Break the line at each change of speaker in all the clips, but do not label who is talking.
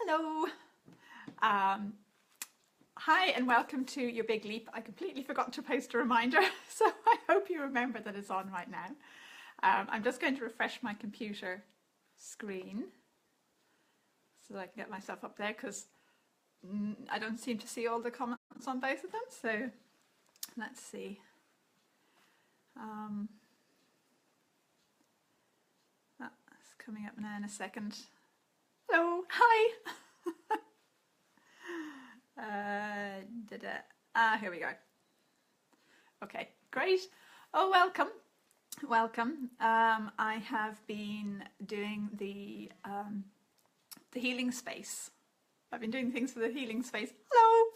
Hello. Hi and welcome to your big leap. I completely forgot to post a reminder, so I hope you remember that it's on right now. I'm just going to refresh my computer screen so that I can get myself up there, because I don't seem to see all the comments on both of them. So let's see. That's coming up now in a second. Hello, hi. Here we go. Okay, great. Oh, welcome. I have been doing the healing space. I've been doing things for the healing space. Hello.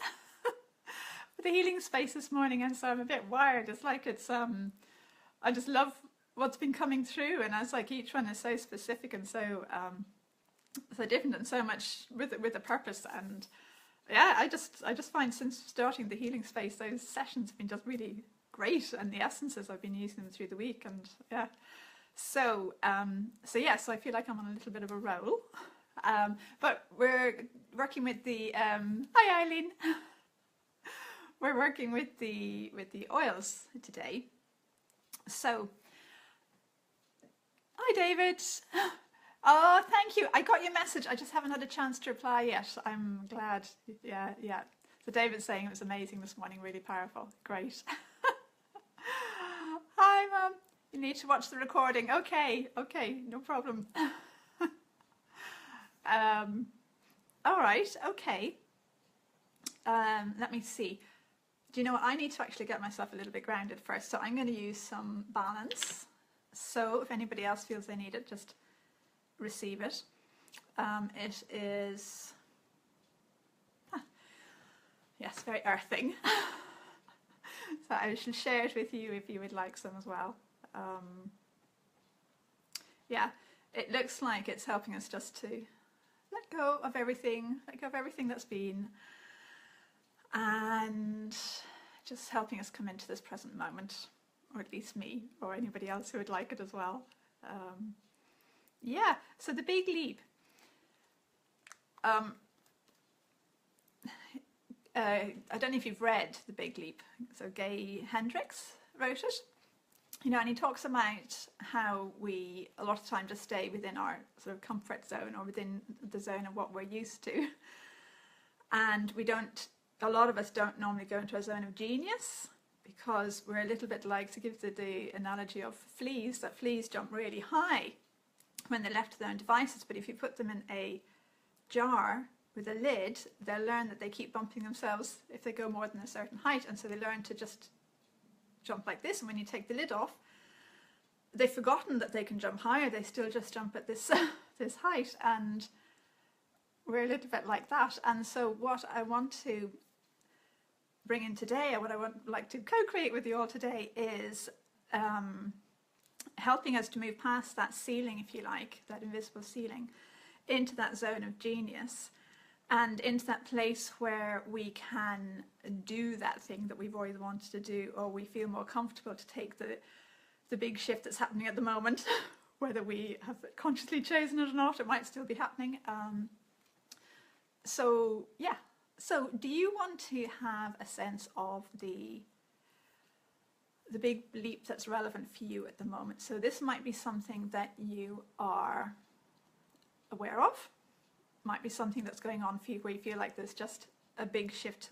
For the healing space this morning, and so I'm a bit wired. It's like I just love what's been coming through, and it's like each one is so specific and so different and so much with a purpose. And yeah, I just find since starting the healing space, those sessions have been just really great, and the essences I've been using them through the week, and yeah. So I feel like I'm on a little bit of a roll. But we're working with the hi Eileen. We're working with the oils today. So hi David. Oh, thank you. I got your message. I just haven't had a chance to reply yet. I'm glad. Yeah. So David's saying it was amazing this morning, really powerful. Great. Hi, Mum. You need to watch the recording. Okay, no problem. All right, okay. Let me see. Do you know what? I need to actually get myself a little bit grounded first. So I'm going to use some balance. So if anybody else feels they need it, just receive it. It is, yes, very earthing. So I shall share it with you if you would like some as well. Yeah, it looks like it's helping us just to let go of everything that's been, and just helping us come into this present moment, or at least me, or anybody else who would like it as well. Yeah, so the big leap. I don't know if you've read The Big Leap. So Gay Hendricks wrote it. You know, and he talks about how we a lot of time just stay within our sort of comfort zone, or within the zone of what we're used to. And a lot of us don't normally go into a zone of genius, because we're a little bit like, to give the analogy of fleas, that fleas jump really high when they're left to their own devices, but if you put them in a jar with a lid, they'll learn that they keep bumping themselves if they go more than a certain height, and so they learn to just jump like this, and when you take the lid off, they've forgotten that they can jump higher, they still just jump at this this height, and we're a little bit like that. And so what I want to bring in today, or what I would like to co-create with you all today, is helping us to move past that ceiling, if you like, that invisible ceiling, into that zone of genius, and into that place where we can do that thing that we've always wanted to do, or we feel more comfortable to take the big shift that's happening at the moment. Whether we have consciously chosen it or not, it might still be happening. So yeah, so do you want to have a sense of the big leap that's relevant for you at the moment? So this might be something that you are aware of, might be something that's going on for you where you feel like there's just a big shift.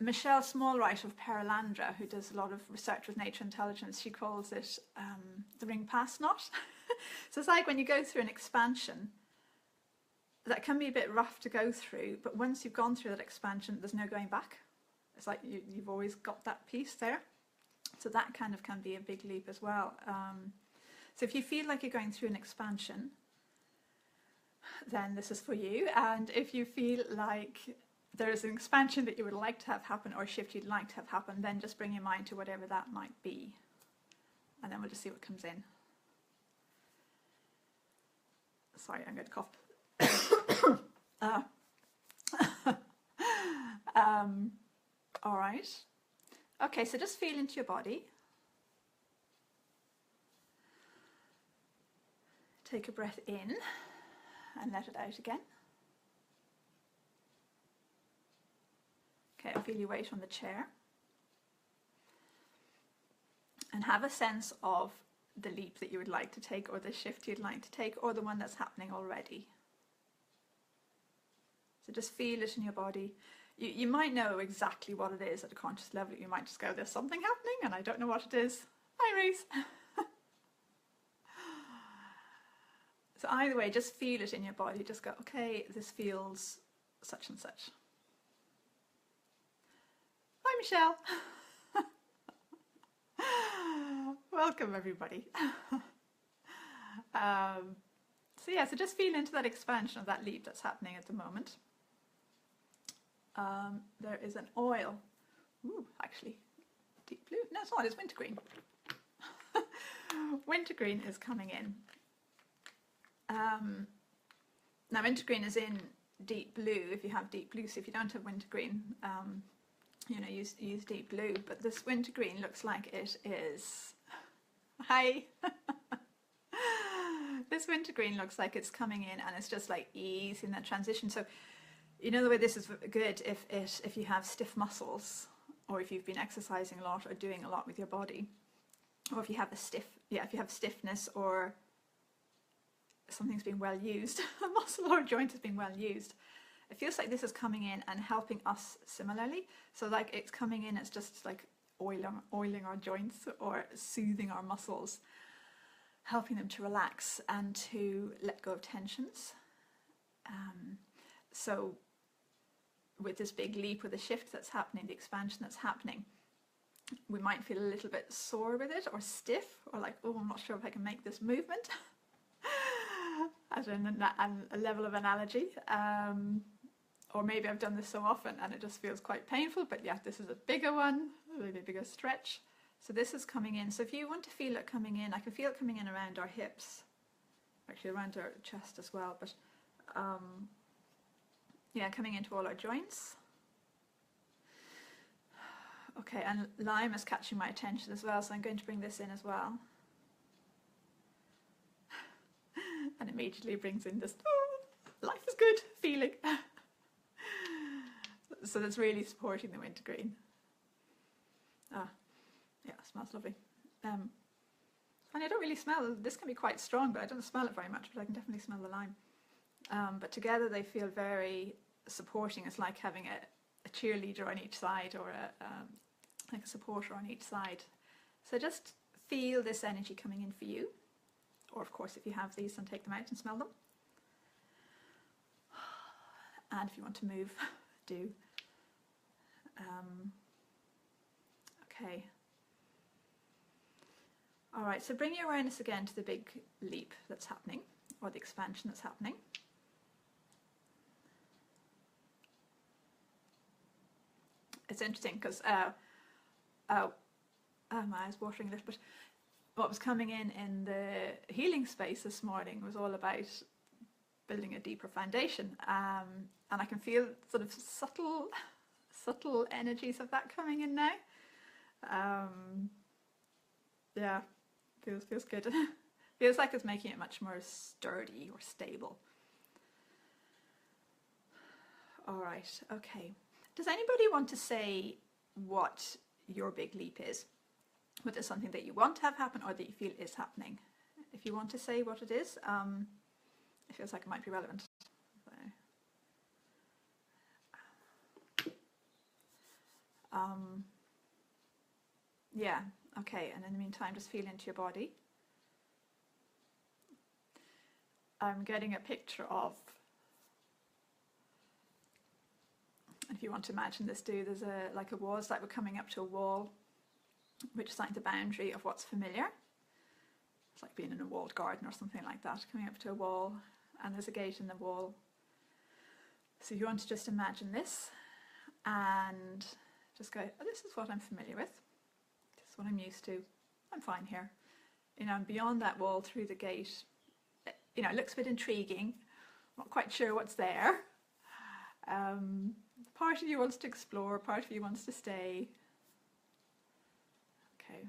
Michelle Smallwright of Perelandra, who does a lot of research with nature intelligence, she calls it the ring pass knot. So it's like when you go through an expansion, that can be a bit rough to go through, but once you've gone through that expansion, there's no going back. It's like you've always got that piece there. So that kind of can be a big leap as well. So if you feel like you're going through an expansion, then this is for you. And if you feel like there is an expansion that you would like to have happen, or a shift you'd like to have happen, then just bring your mind to whatever that might be. And then we'll just see what comes in. Sorry, I'm going to cough. All right. Okay, so just feel into your body. Take a breath in and let it out again. Okay, feel your weight on the chair. And have a sense of the leap that you would like to take, or the shift you'd like to take, or the one that's happening already. So just feel it in your body. You might know exactly what it is at a conscious level. You might just go, there's something happening and I don't know what it is. Hi, Reese. So either way, just feel it in your body. Just go, okay, this feels such and such. Hi, Michelle. Welcome, everybody. So yeah, so just feel into that expansion of that leap that's happening at the moment. There is an oil. Ooh, actually, deep blue. No, it's not. It's wintergreen. Wintergreen is coming in. Now, wintergreen is in deep blue if you have deep blue. So if you don't have wintergreen, you know, use deep blue. But this wintergreen looks like it is. Hi. This wintergreen looks like it's coming in, and it's just like easing that transition. So you know the way this is good if you have stiff muscles, or if you've been exercising a lot or doing a lot with your body, or if you have if you have stiffness, or something's been well used, a muscle or a joint has been well used. It feels like this is coming in and helping us similarly. So like it's coming in, it's just like oiling our joints or soothing our muscles, helping them to relax and to let go of tensions. So with this big leap, with the shift that's happening, the expansion that's happening, we might feel a little bit sore with it, or stiff, or like, oh, I'm not sure if I can make this movement, as a level of analogy. Or maybe I've done this so often and it just feels quite painful, but yeah, this is a bigger one, a really bigger stretch. So this is coming in. So if you want to feel it coming in, I can feel it coming in around our hips, actually around our chest as well, but yeah, coming into all our joints. Okay, and lime is catching my attention as well, so I'm going to bring this in as well. And immediately brings in this, oh, life is good feeling. So that's really supporting the wintergreen. Ah, yeah, it smells lovely. And I don't really smell, this can be quite strong, but I don't smell it very much, but I can definitely smell the lime. But together they feel very supporting. It's like having a cheerleader on each side, or like a supporter on each side. So just feel this energy coming in for you. Or of course, if you have these, then take them out and smell them. And if you want to move, do. Okay. All right, so bring your awareness again to the big leap that's happening, or the expansion that's happening. It's interesting because my eyes watering a little bit. What was coming in the healing space this morning was all about building a deeper foundation, and I can feel sort of subtle energies of that coming in now. Yeah, feels good. Feels like it's making it much more sturdy or stable. All right, okay. Does anybody want to say what your big leap is? Whether it's something that you want to have happen or that you feel is happening. If you want to say what it is, it feels like it might be relevant. Yeah, okay, and in the meantime, just feel into your body. I'm getting a picture of, if you want to imagine this, there's like a wall. It's like we're coming up to a wall, which is like the boundary of what's familiar. It's like being in a walled garden or something like that, coming up to a wall, and there's a gate in the wall. So you want to just imagine this and just go, oh, this is what I'm familiar with. This is what I'm used to. I'm fine here. You know, and beyond that wall, through the gate, you know, it looks a bit intriguing. I'm not quite sure what's there. Part of you wants to explore, part of you wants to stay. Okay.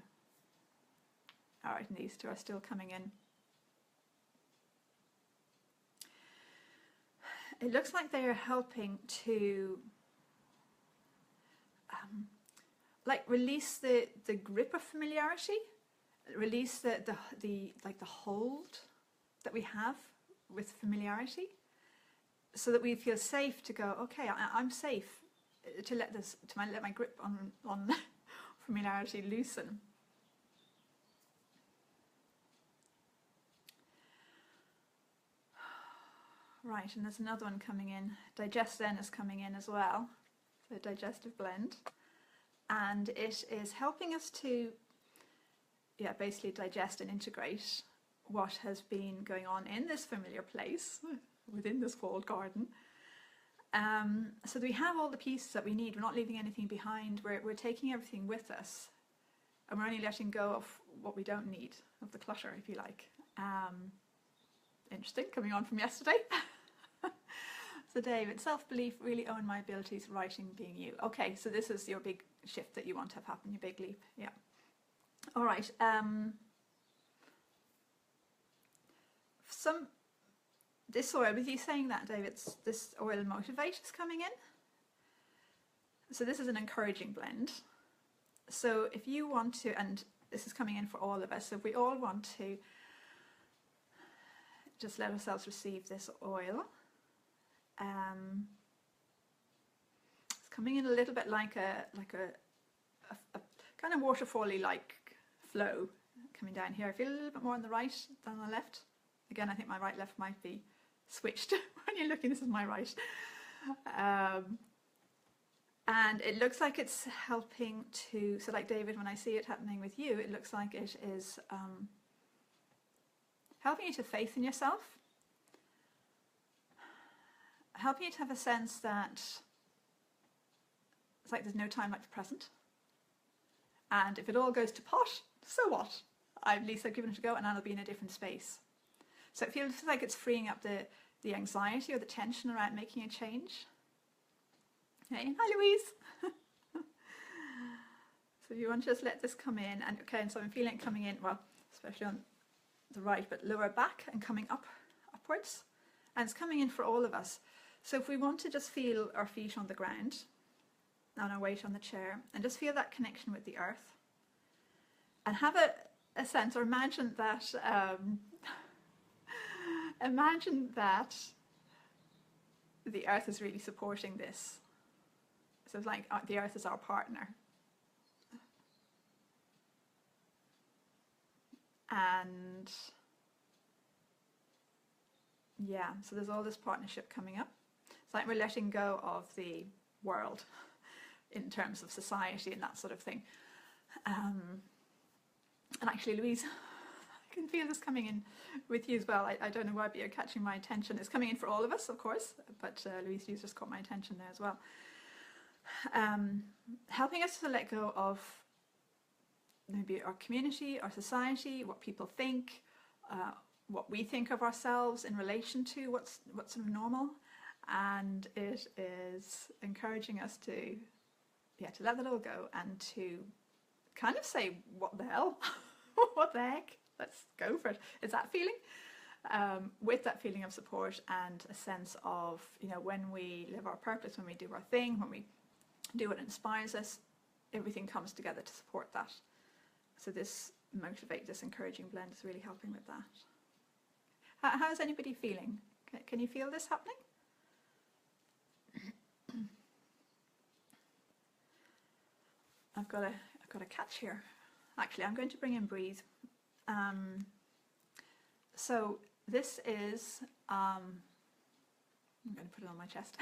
All right, and these two are still coming in. it looks like they are helping to like release the grip of familiarity, release the like the hold that we have with familiarity, so that we feel safe to go, okay, I'm safe to let my grip on familiarity loosen. Right, and there's another one coming in. Digest then is coming in as well, so digestive blend, and it is helping us to, yeah, basically digest and integrate what has been going on in this familiar place within this walled garden. So that we have all the pieces that we need. We're not leaving anything behind. We're taking everything with us, and we're only letting go of what we don't need, of the clutter, if you like. Interesting, coming on from yesterday. So David, self-belief, really own my abilities, writing being you. Okay, so this is your big shift that you want to have happen, your big leap. Yeah. All right. This oil, with you saying that, David, this oil motivate is coming in. So this is an encouraging blend. So if you want to, and this is coming in for all of us, so if we all want to just let ourselves receive this oil. It's coming in a little bit like a kind of waterfally like flow coming down here. I feel a little bit more on the right than on the left. Again, I think my right left might be switched when you're looking. This is my right. And it looks like it's helping to, so like David, when I see it happening with you, it looks like it is helping you to faith in yourself, helping you to have a sense that it's like there's no time like the present. And if it all goes to pot, so what? At least I've given it a go and I'll be in a different space. So it feels like it's freeing up the anxiety or the tension around making a change. Hey, hi Louise. So if you want to just let this come in, and okay, and so I'm feeling it coming in, well, especially on the right, but lower back and coming upwards. And it's coming in for all of us. So if we want to just feel our feet on the ground, and our weight on the chair, and just feel that connection with the earth, and have a sense, or imagine that the earth is really supporting this. So it's like the earth is our partner. And yeah, so there's all this partnership coming up. It's like we're letting go of the world in terms of society and that sort of thing. And actually, Louise, I can feel this coming in with you as well. I don't know why, but you're catching my attention. It's coming in for all of us, of course, but Louise, you just caught my attention there as well. Helping us to let go of maybe our community, our society, what people think, what we think of ourselves in relation to what's sort of normal, and it is encouraging us to let that all go and to kind of say, what the hell, what the heck, let's go for it. Is that feeling? With that feeling of support and a sense of, when we live our purpose, when we do our thing, when we do what inspires us, everything comes together to support that. So this motivate, this encouraging blend is really helping with that. How's anybody feeling? Can you feel this happening? I've got a catch here. Actually, I'm going to bring in breathe. So this is, I'm going to put it on my chest.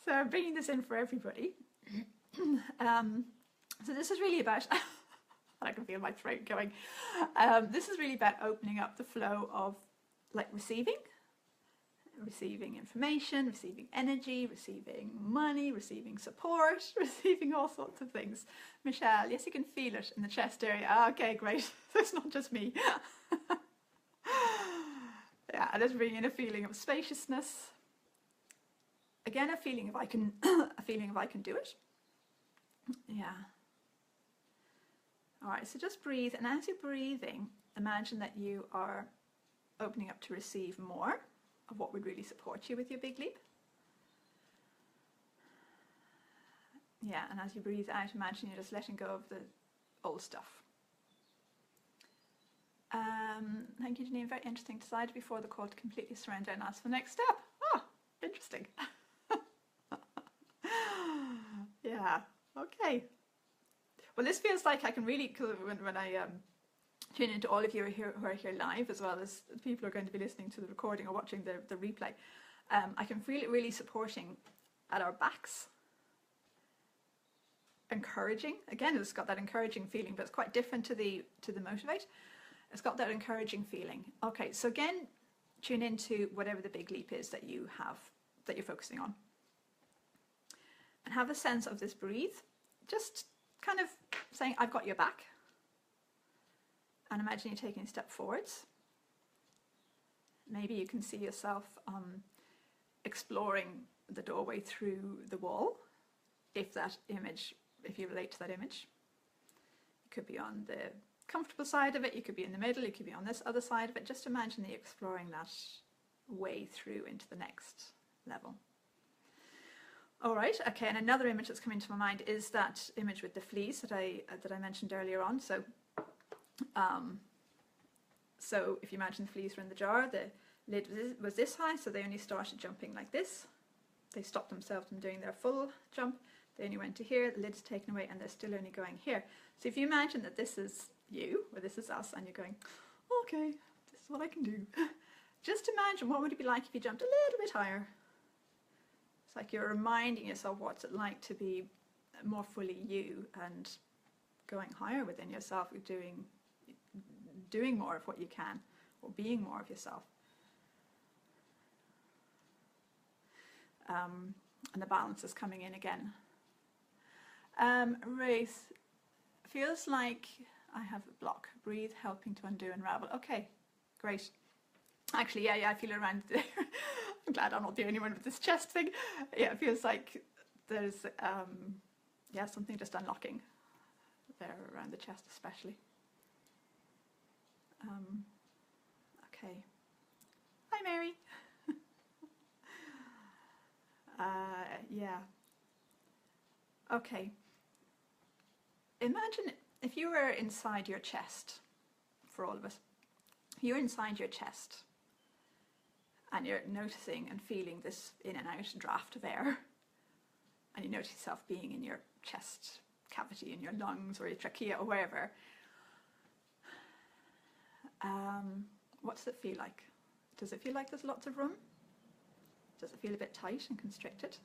So I'm bringing this in for everybody. So this is really about, I can feel my throat going. This is really about opening up the flow of like receiving information, receiving energy, receiving money, receiving support, receiving all sorts of things. Michelle, yes, you can feel it in the chest area. Okay, great. So it's not just me. Yeah, and it's bringing in a feeling of spaciousness. Again, a feeling of I can do it. Yeah. All right, so just breathe, and as you're breathing, imagine that you are opening up to receive more of what would really support you with your big leap. Yeah, and as you breathe out, imagine you're just letting go of the old stuff. Thank you, Janine. Very interesting. Decided before the call to completely surrender and ask for the next step. Ah, interesting. Yeah, okay. Well, this feels like I can really, when I tune into all of you who are here live, as well as the people who are going to be listening to the recording or watching the replay, I can feel it really supporting at our backs. Encouraging. Again, it's got that encouraging feeling, but it's quite different to the motivate. It's got that encouraging feeling. Okay, so again, tune into whatever the big leap is that you have, that you're focusing on. And have a sense of this breathe. Just kind of saying, I've got your back. And imagine you're taking a step forwards. Maybe you can see yourself exploring the doorway through the wall, if you relate to that image. It could be on the comfortable side of it, you could be in the middle, you could be on this other side of it. Just imagine that you're exploring that way through into the next level. All right, okay, and another image that's coming to my mind is that image with the fleas that I mentioned earlier on. So if you imagine the fleas were in the jar, the lid was this high, so they only started jumping like this. They stopped themselves from doing their full jump. They only went to here, the lid's taken away, and they're still only going here. So if you imagine that this is you, or this is us, and you're going, okay, this is what I can do. Just imagine what would it be like if you jumped a little bit higher. It's like you're reminding yourself what's it like to be more fully you and going higher within yourself, doing more of what you can, or being more of yourself. And the balance is coming in again. Wraith, feels like I have a block. Breathe, helping to undo and unravel. Okay, great. Actually, yeah, I feel it around there. I'm glad I'm not the only one with this chest thing. Yeah, it feels like there's, something just unlocking there around the chest especially. Okay. Hi, Mary. Yeah. Okay. Imagine if you were inside your chest, for all of us, you're inside your chest and you're noticing and feeling this in and out draft of air, and you notice yourself being in your chest cavity, in your lungs or your trachea or wherever. What does it feel like? Does it feel like there's lots of room? Does it feel a bit tight and constricted?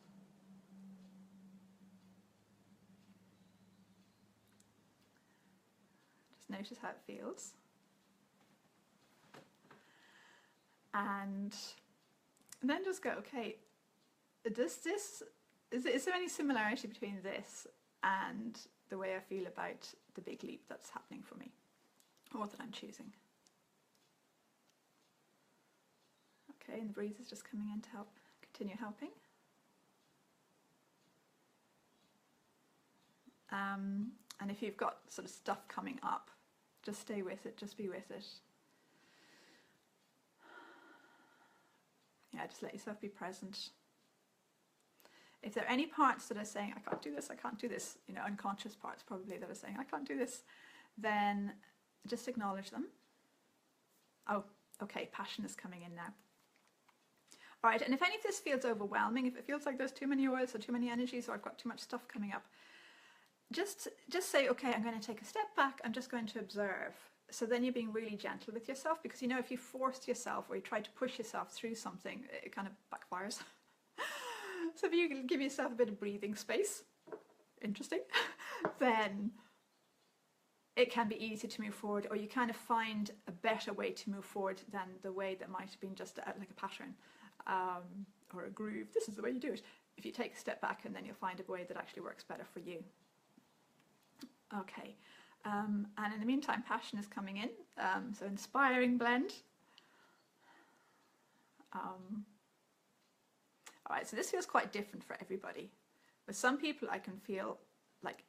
Just notice how it feels. And then just go, okay, is there any similarity between this and the way I feel about the big leap that's happening for me, or that I'm choosing? Okay, and the breeze is just coming in to help continue helping. And if you've got sort of stuff coming up, just stay with it, just be with it. Yeah, just let yourself be present. If there are any parts that are saying, I can't do this, unconscious parts probably that are saying, I can't do this, then just acknowledge them. Oh, okay, passion is coming in now. All right, and if any of this feels overwhelming, if it feels like there's too many oils or too many energies, or I've got too much stuff coming up, just say, okay, I'm going to take a step back, I'm just going to observe. So then you're being really gentle with yourself, because if you force yourself or you try to push yourself through something, it kind of backfires. So if you can give yourself a bit of breathing space, interesting, then it can be easy to move forward, or you kind of find a better way to move forward than the way that might have been just like a pattern or a groove. This is the way you do it. If you take a step back, and then you'll find a way that actually works better for you. Okay. And in the meantime, passion is coming in, so inspiring blend. All right, so this feels quite different for everybody. With some people, I can feel like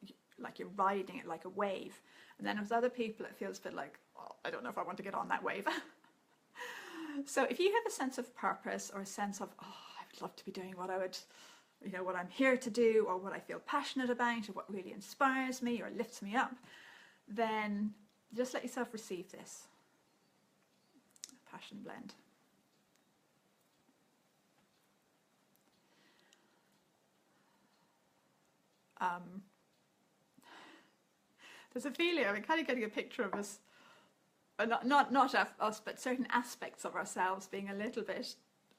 you're riding it like a wave, and then with other people, it feels a bit like, oh, I don't know if I want to get on that wave. So if you have a sense of purpose or a sense of, oh, I would love to be doing what I would, you know, what I'm here to do, or what I feel passionate about, or what really inspires me or lifts me up, then just let yourself receive this passion blend. There's a feeling, I'm kind of getting a picture of us, not us, but certain aspects of ourselves being a little bit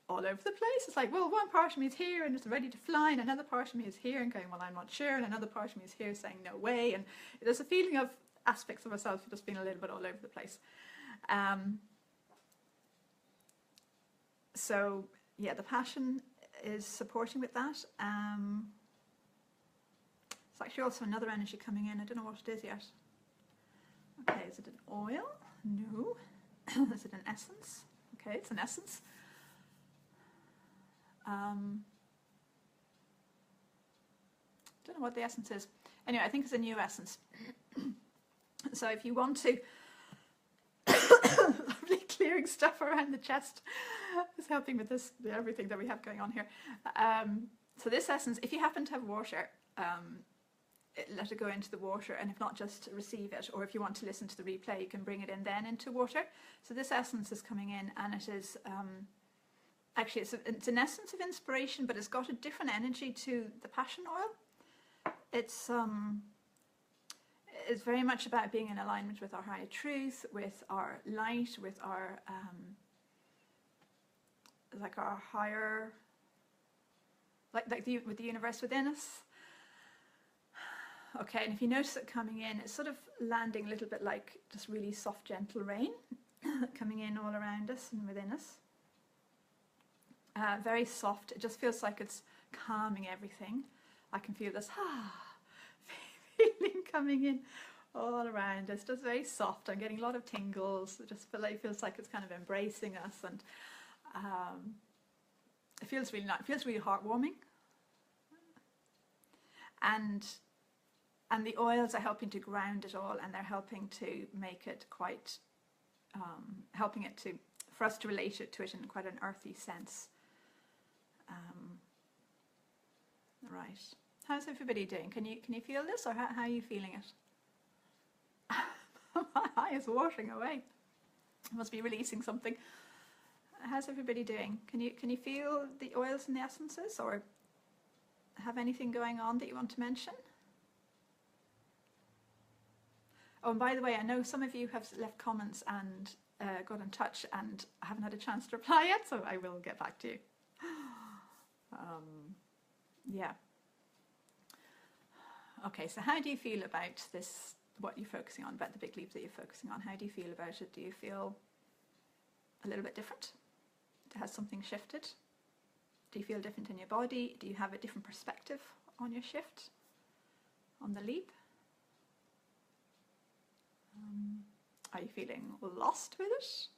all over the place. It's like, well, one part of me is here and it's ready to fly, and another part of me is here and going, well, I'm not sure, and another part of me is here saying no way, and there's a feeling of aspects of ourselves just being a little bit all over the place. So yeah, the passion is supporting with that. It's actually also another energy coming in. I don't know what it is yet. Okay, is it an oil? No. Is it an essence? Okay, it's an essence. Don't know what the essence is. Anyway, I think it's a new essence. So if you want to, lovely clearing stuff around the chest is helping with this, everything that we have going on here. So this essence, if you happen to have water, let it go into the water, and if not, just receive it, or if you want to listen to the replay, you can bring it in then into water. So this essence is coming in, and it is actually it's an essence of inspiration, but it's got a different energy to the passion oil. It's very much about being in alignment with our higher truth, with our light, with our like our higher, with the universe within us. Okay, and if you notice it coming in, it's sort of landing a little bit like just really soft, gentle rain coming in all around us and within us. Very soft. It just feels like it's calming everything. I can feel this feeling coming in all around us. Just very soft. I'm getting a lot of tingles. It just feels like it's kind of embracing us, and it feels really nice. It feels really heartwarming. And the oils are helping to ground it all, and they're helping to make it quite, helping it to, for us to relate it to it in quite an earthy sense. Right. How's everybody doing? Can you feel this, or how are you feeling it? My eye is watering away. I must be releasing something. How's everybody doing? Can you feel the oils and the essences, or have anything going on that you want to mention? Oh, and by the way, I know some of you have left comments and got in touch, and I haven't had a chance to reply yet, so I will get back to you. Yeah. Okay, so how do you feel about this, what you're focusing on, about the big leap that you're focusing on? How do you feel about it? Do you feel a little bit different? Has something shifted? Do you feel different in your body? Do you have a different perspective on your shift, on the leap? Are you feeling lost with it?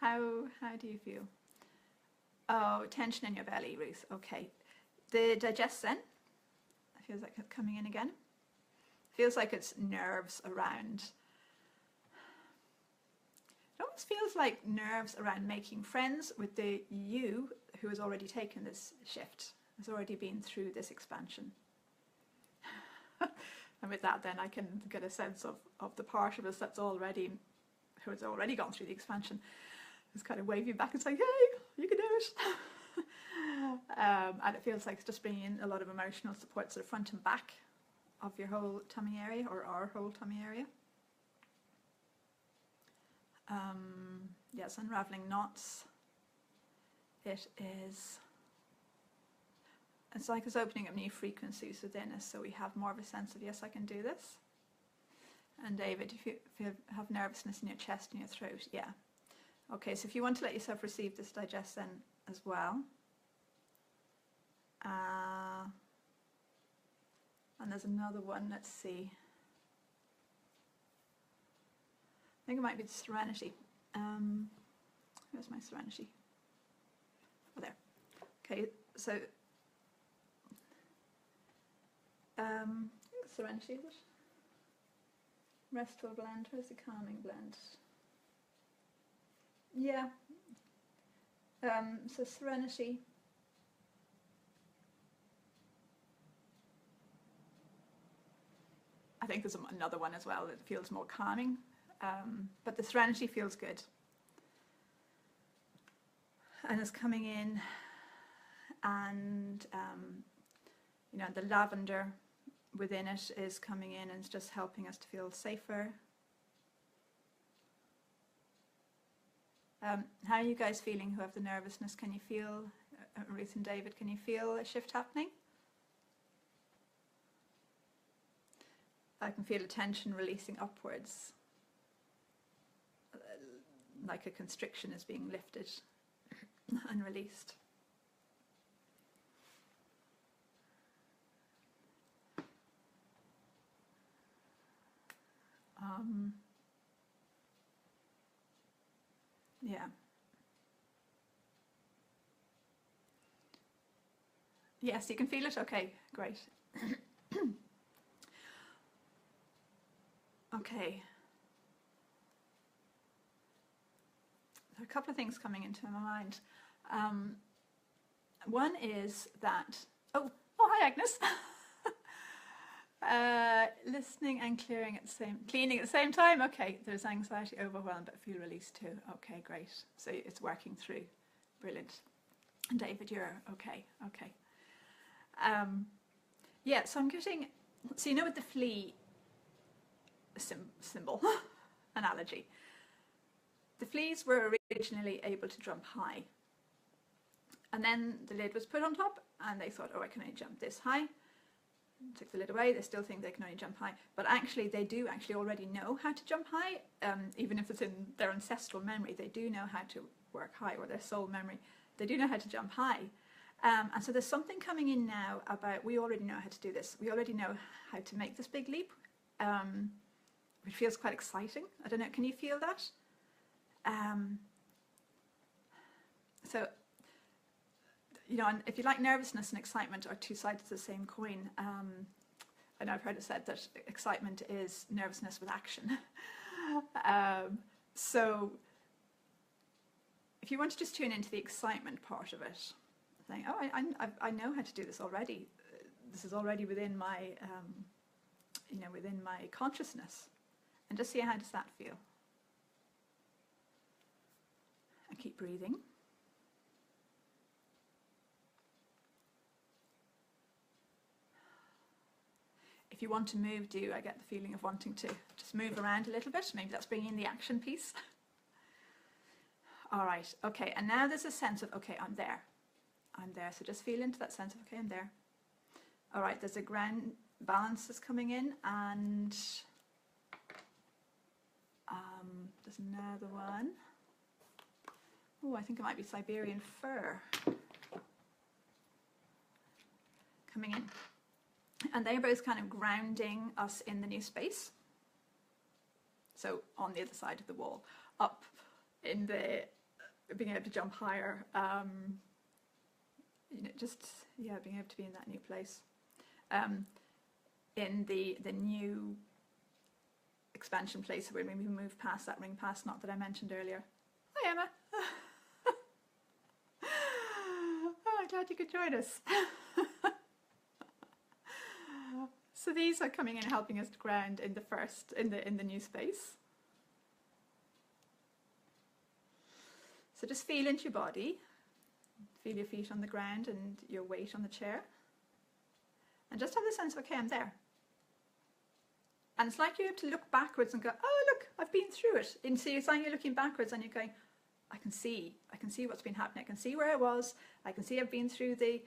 How do you feel? Oh, tension in your belly, Ruth. Okay. The digestion feels like it's coming in again. Feels like it's nerves around. It almost feels like nerves around making friends with the you who has already taken this shift, has already been through this expansion. And with that, then I can get a sense of the part of us who has already gone through the expansion. It's kind of waving back and saying, hey, you can do it. And it feels like it's just bringing in a lot of emotional support to the front and back of your whole tummy area, or our whole tummy area. Yes, unraveling knots. It's like it's opening up new frequencies within us, so we have more of a sense of, yes, I can do this. And David, if you have nervousness in your chest and your throat, yeah. Okay, so if you want to let yourself receive this digestion as well. And there's another one, let's see. I think it might be the serenity. Where's my serenity? Oh, there. Okay, so serenity, is it? Restful blend. Where's the calming blend? Yeah, So serenity. I think there's another one as well that feels more calming, but the serenity feels good. And it's coming in, and you know, the lavender within it is coming in and it's just helping us to feel safer. How are you guys feeling who have the nervousness? Can you feel, Ruth and David, can you feel a shift happening? I can feel a tension releasing upwards, like a constriction is being lifted and released. Yeah. Yes, you can feel it? Okay, great. Okay. There are a couple of things coming into my mind. One is that, oh hi Agnes. Listening and cleaning at the same time. Okay, there's anxiety, overwhelm, but feel released too. Okay, great. So it's working through. Brilliant. And David, you're okay. Okay. Yeah, so I'm getting, so you know with the flea symbol analogy, the fleas were originally able to jump high, and then the lid was put on top and they thought, oh, I can only jump this high. Took the lid away, they still think they can only jump high, but actually they do actually already know how to jump high. Even if it's in their ancestral memory, they do know how to work high, or their soul memory, they do know how to jump high. And so there's something coming in now about, we already know how to do this, we already know how to make this big leap, which feels quite exciting. I don't know, can you feel that? So, you know, if you like, nervousness and excitement are two sides of the same coin. I know I've heard it said that excitement is nervousness with action. So if you want to just tune into the excitement part of it, think, oh, I know how to do this already. This is already within my, you know, within my consciousness. And just see, how does that feel? And keep breathing. If you want to move, I get the feeling of wanting to just move around a little bit. Maybe that's bringing in the action piece. All right, okay, and now there's a sense of, okay, I'm there. I'm there, so just feel into that sense of, okay, I'm there. All right, there's a ground balance that's coming in, and there's another one. Oh, I think it might be Siberian fir coming in. And they're both kind of grounding us in the new space. So on the other side of the wall, up in the, being able to jump higher, you know, just, yeah, being able to be in that new place. In the new expansion place where we move past that ring pass knot that I mentioned earlier. Hi Emma. Oh, I'm glad you could join us. So these are coming in, helping us to ground in the first, in the new space. So just feel into your body, feel your feet on the ground and your weight on the chair, and just have the sense of, okay, I'm there. And it's like you have to look backwards and go, oh look, I've been through it. And so it's like you're looking backwards and you're going, I can see what's been happening. I can see where I was. I can see I've been through the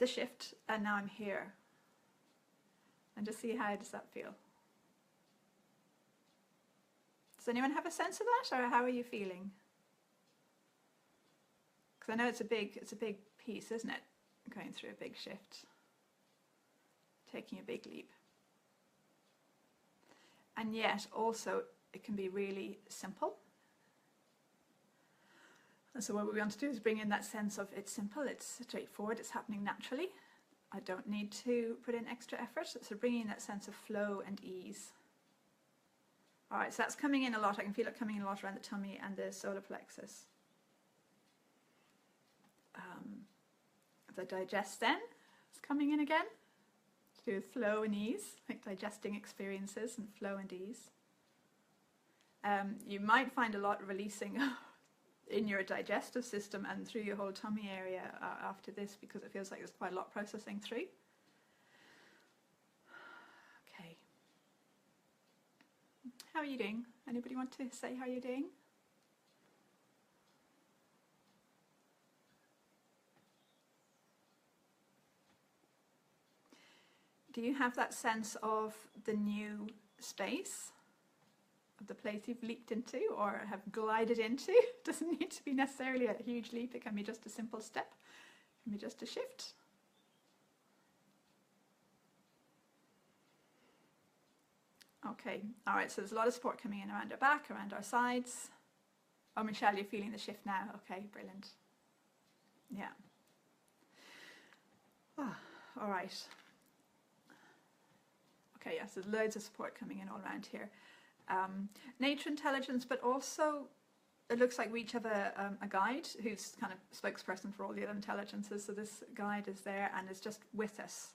shift, and now I'm here. And just see, how does that feel? Does anyone have a sense of that, or how are you feeling? Because I know it's a big piece, isn't it? Going through a big shift, taking a big leap. And yet also it can be really simple. And so what we want to do is bring in that sense of, it's simple, it's straightforward, it's happening naturally. I don't need to put in extra effort. So bringing in that sense of flow and ease. All right, so that's coming in a lot. I can feel it coming in a lot around the tummy and the solar plexus. So digest then is coming in again, to do with flow and ease, like digesting experiences and flow and ease. You might find a lot releasing in your digestive system and through your whole tummy area after this, because it feels like there's quite a lot processing through. Okay. How are you doing? Anybody want to say how you're doing? Do you have that sense of the new space, of the place you've leaped into or have glided into? It doesn't need to be necessarily a huge leap, it can be just a simple step, it can be just a shift. Okay, all right, so there's a lot of support coming in around our back, around our sides. Oh, Michelle, you're feeling the shift now. Okay, brilliant. Yeah. Oh, all right. Okay, yes, there's loads of support coming in all around here. Nature intelligence, but also it looks like we each have a guide who's kind of spokesperson for all the other intelligences. So this guide is there and is just with us,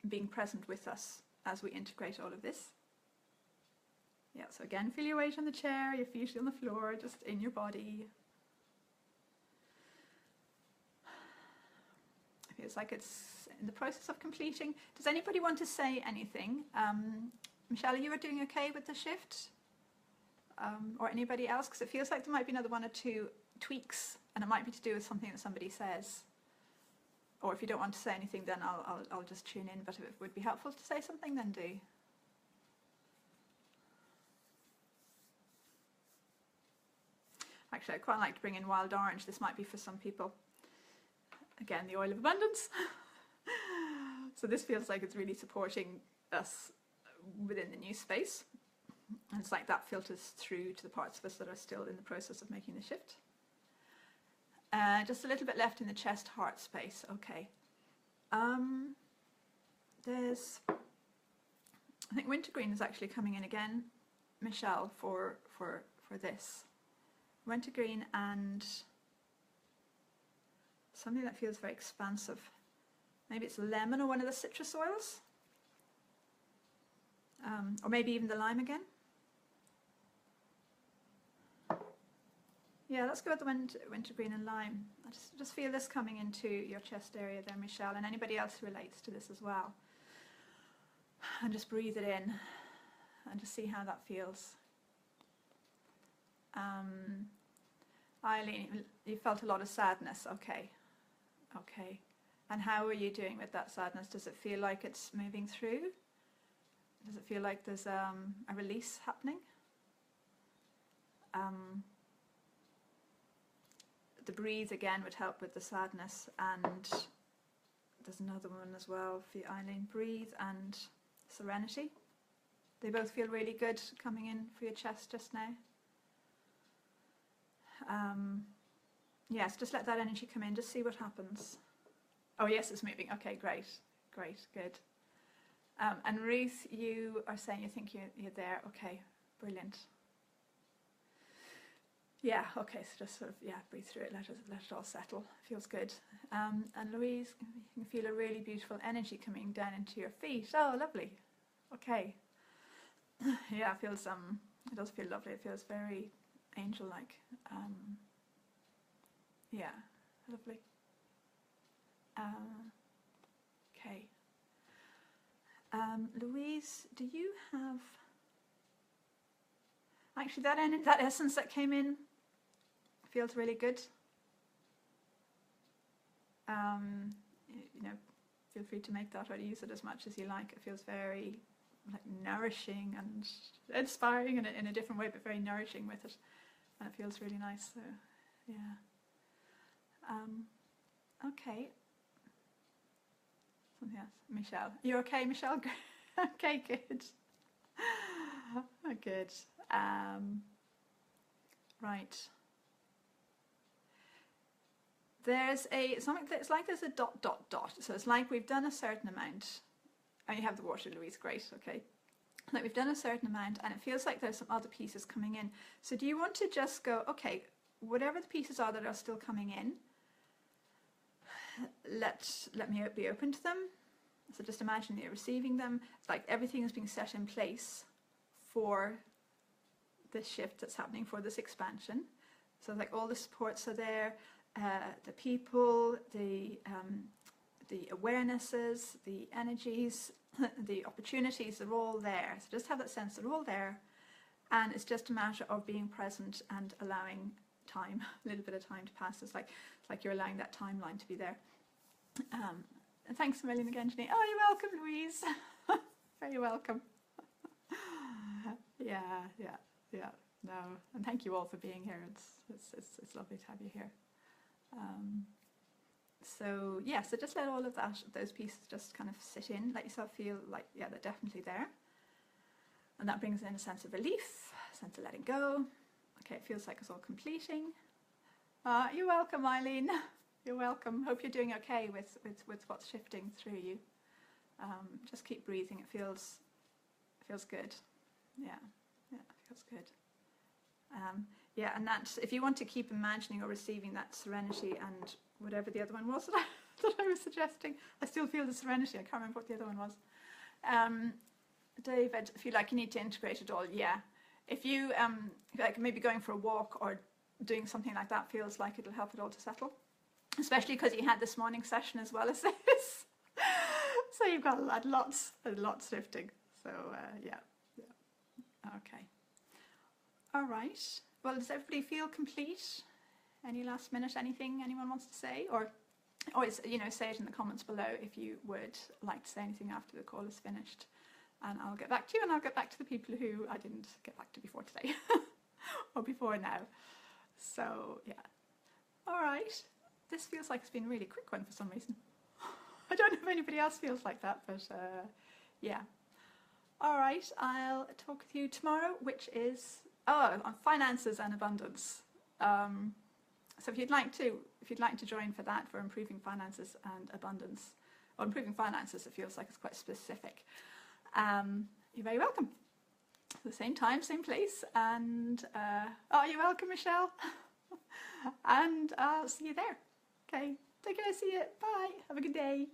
being present with us as we integrate all of this. Yeah, so again, feel your weight on the chair, your feet on the floor, just in your body. It feels like it's in the process of completing. Does anybody want to say anything? Michelle, you were doing okay with the shift? Or anybody else? Because it feels like there might be another one or two tweaks, and it might be to do with something that somebody says. Or if you don't want to say anything, then I'll just tune in. But if it would be helpful to say something, then do. Actually, I'd quite like to bring in wild orange. This might be for some people. Again, the oil of abundance. So this feels like it's really supporting us within the new space. And it's like that filters through to the parts of us that are still in the process of making the shift. Just a little bit left in the chest heart space. Okay. There's, I think wintergreen is actually coming in again, Michelle, for this. Wintergreen and something that feels very expansive. Maybe it's lemon or one of the citrus oils. Or maybe even the lime again. Yeah, let's go with the wintergreen and lime. I just feel this coming into your chest area there, Michelle, and anybody else who relates to this as well. And just breathe it in and just see how that feels. Eileen, you felt a lot of sadness. Okay. Okay. And how are you doing with that sadness? Does it feel like it's moving through? Does it feel like there's a release happening? The breathe again would help with the sadness, and there's another one as well for you, Eileen. Breathe and serenity. They both feel really good coming in for your chest just now. Yes, just let that energy come in, just see what happens. Oh yes, it's moving. Okay, great, great, good. And Ruth, you are saying you think you're there. Okay, brilliant. Yeah, okay, so just sort of, yeah, breathe through it, let it all settle. Feels good. And Louise, you can feel a really beautiful energy coming down into your feet. Oh, lovely. Okay. Yeah, it feels, it does feel lovely. It feels very angel-like. Yeah, lovely. Okay. Louise, do you have... Actually, that essence that came in feels really good. You know, feel free to make that or use it as much as you like. It feels very like nourishing and inspiring in a different way, but very nourishing with it, and it feels really nice. So, yeah. Okay. Something else, Michelle. You're okay, Michelle? Okay, good. Oh, good. Right. There's something that's like there's a ... So it's like we've done a certain amount. And you have the water, Louise, great, okay. Like we've done a certain amount and it feels like there's some other pieces coming in. So do you want to just go, okay, whatever the pieces are that are still coming in, let me be open to them. So just imagine you're receiving them. It's like everything is being set in place for this shift that's happening, for this expansion. So like all the supports are there, the people, the awarenesses, the energies, the opportunities, they're all there. So just have that sense they're all there, and it's just a matter of being present and allowing time, a little bit of time to pass. It's like you're allowing that timeline to be there. And thanks a million again, Janine. Oh, you're welcome, Louise. Very welcome. Yeah. No, and thank you all for being here. It's lovely to have you here. So yeah, so just let all of those pieces just kind of sit in. Let yourself feel like, yeah, they're definitely there. And that brings in a sense of relief, a sense of letting go. Okay, it feels like it's all completing. You're welcome, Eileen. You're welcome. Hope you're doing okay with what's shifting through you. Just keep breathing. It feels good. Yeah, it feels good. Yeah, and that, if you want to keep imagining or receiving that serenity and whatever the other one was that I was suggesting, I still feel the serenity. I can't remember what the other one was. David, if you like, you need to integrate it all. Yeah, if you like maybe going for a walk or doing something like that feels like it'll help it all to settle, especially because you had this morning session as well as this. So you've got lots shifting. So yeah. Okay. All right. Well, does everybody feel complete? Any last minute, anything anyone wants to say? Or always, say it in the comments below if you would like to say anything after the call is finished. And I'll get back to you, and I'll get back to the people who I didn't get back to before today. Or before now. So, yeah. All right. This feels like it's been a really quick one for some reason. I don't know if anybody else feels like that, but yeah. All right. I'll talk with you tomorrow, which is on finances and abundance. So if you'd like to join for that, for improving finances and abundance, or improving finances, it feels like it's quite specific. You're very welcome. The same time, same place, and you're welcome, Michelle. And I'll see you there. Okay, take care. See you. Bye. Have a good day.